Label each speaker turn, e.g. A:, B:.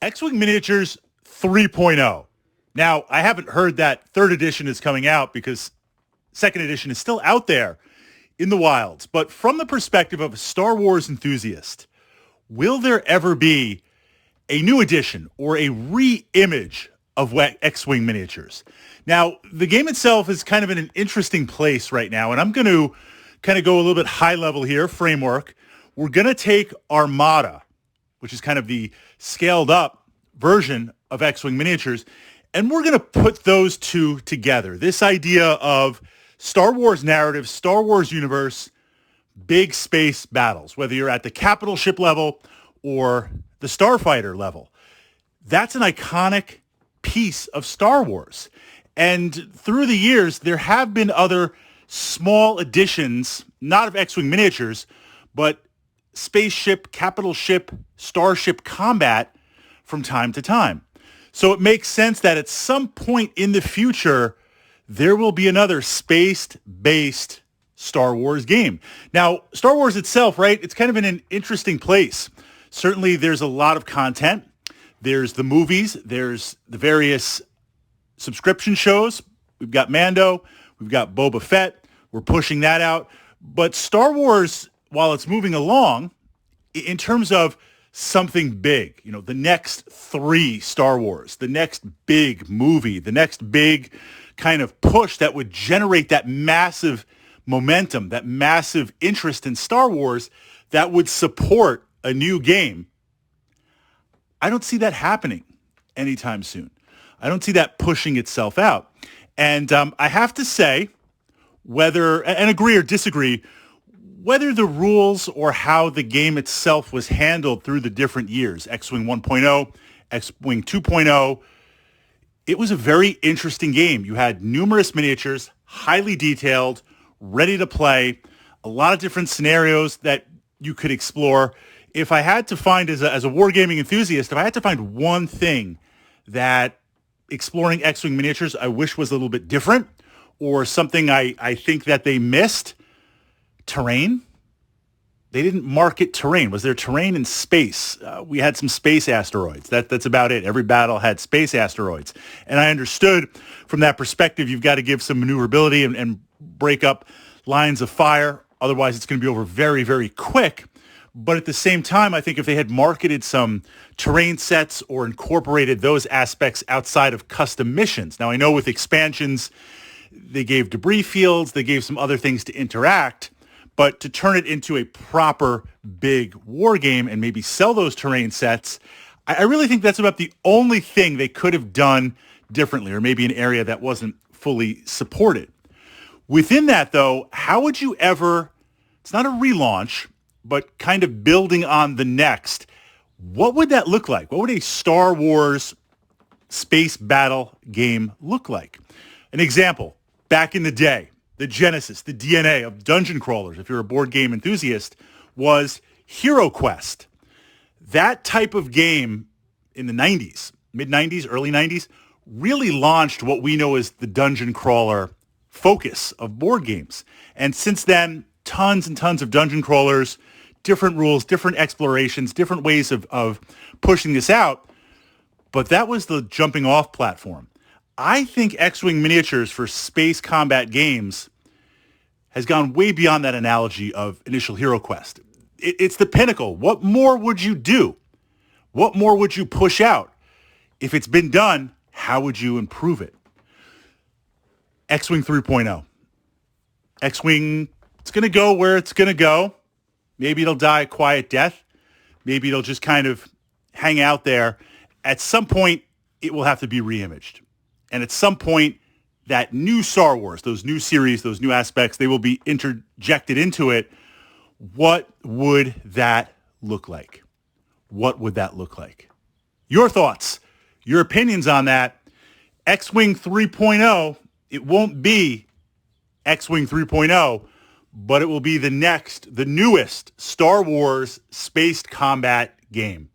A: X-Wing Miniatures 3.0. Now, I haven't heard that third edition is coming out because second edition is still out there in the wilds. But from the perspective of a Star Wars enthusiast, will there ever be a new edition or a re-image of X-Wing Miniatures? Now, the game itself is kind of in an interesting place right now, and I'm going to kind of go a little bit high level here, framework. We're going to take Armada, which is kind of the scaled up version of X-Wing Miniatures, and we're going to put those two together. This idea of Star Wars narrative, Star Wars universe, big space battles, whether you're at the capital ship level or the starfighter level. That's an iconic piece of Star Wars. And through the years, there have been other small additions, not of X-Wing Miniatures, but spaceship, capital ship, starship combat from time to time. So it makes sense that at some point in the future, there will be another space-based Star Wars game. Now, Star Wars itself, right, it's kind of in an interesting place. Certainly, there's a lot of content. There's the movies. There's the various subscription shows. We've got Mando. We've got Boba Fett. We're pushing that out. But Star Wars, while it's moving along, in terms of something big, you know, the next 3 Star Wars, the next big movie, the next big kind of push that would generate that massive momentum, that massive interest in Star Wars that would support a new game. I don't see that happening anytime soon. I don't see that pushing itself out. And I have to say, whether, and agree or disagree, whether the rules or how the game itself was handled through the different years, X-Wing 1.0, X-Wing 2.0, it was a very interesting game. You had numerous miniatures, highly detailed, ready to play, a lot of different scenarios that you could explore. If I had to find, as a wargaming enthusiast, if I had to find one thing that exploring X-Wing Miniatures I wish was a little bit different, or something I think that they missed, terrain. They didn't market terrain. Was there terrain in space? We had some space asteroids. That's about it. Every battle had space asteroids. And I understood from that perspective, you've got to give some maneuverability and break up lines of fire. Otherwise, it's going to be over very, very quick. But at the same time, I think if they had marketed some terrain sets or incorporated those aspects outside of custom missions. Now, I know with expansions, they gave debris fields, they gave some other things to interact, but to turn it into a proper big war game and maybe sell those terrain sets, I really think that's about the only thing they could have done differently, or maybe an area that wasn't fully supported. Within that, though, how would you ever, it's not a relaunch, but kind of building on the next, what would that look like? What would a Star Wars space battle game look like? An example, back in the day, the genesis, the DNA of dungeon crawlers, if you're a board game enthusiast, was Hero Quest. That type of game in the 90s, mid-90s, early 90s, really launched what we know as the dungeon crawler focus of board games. And since then, tons and tons of dungeon crawlers, different rules, different explorations, different ways of pushing this out. But that was the jumping off platform. I think X-Wing Miniatures for space combat games has gone way beyond that analogy of initial Hero Quest. It's the pinnacle. What more would you do? What more would you push out? If it's been done, how would you improve it? X-Wing 3.0. X-Wing, it's going to go where it's going to go. Maybe it'll die a quiet death. Maybe it'll just kind of hang out there. At some point, it will have to be reimaged. And at some point, that new Star Wars, those new series, those new aspects, they will be interjected into it. What would that look like? What would that look like? Your thoughts, your opinions on that. X-Wing 3.0, it won't be X-Wing 3.0, but it will be the newest Star Wars spaced combat game.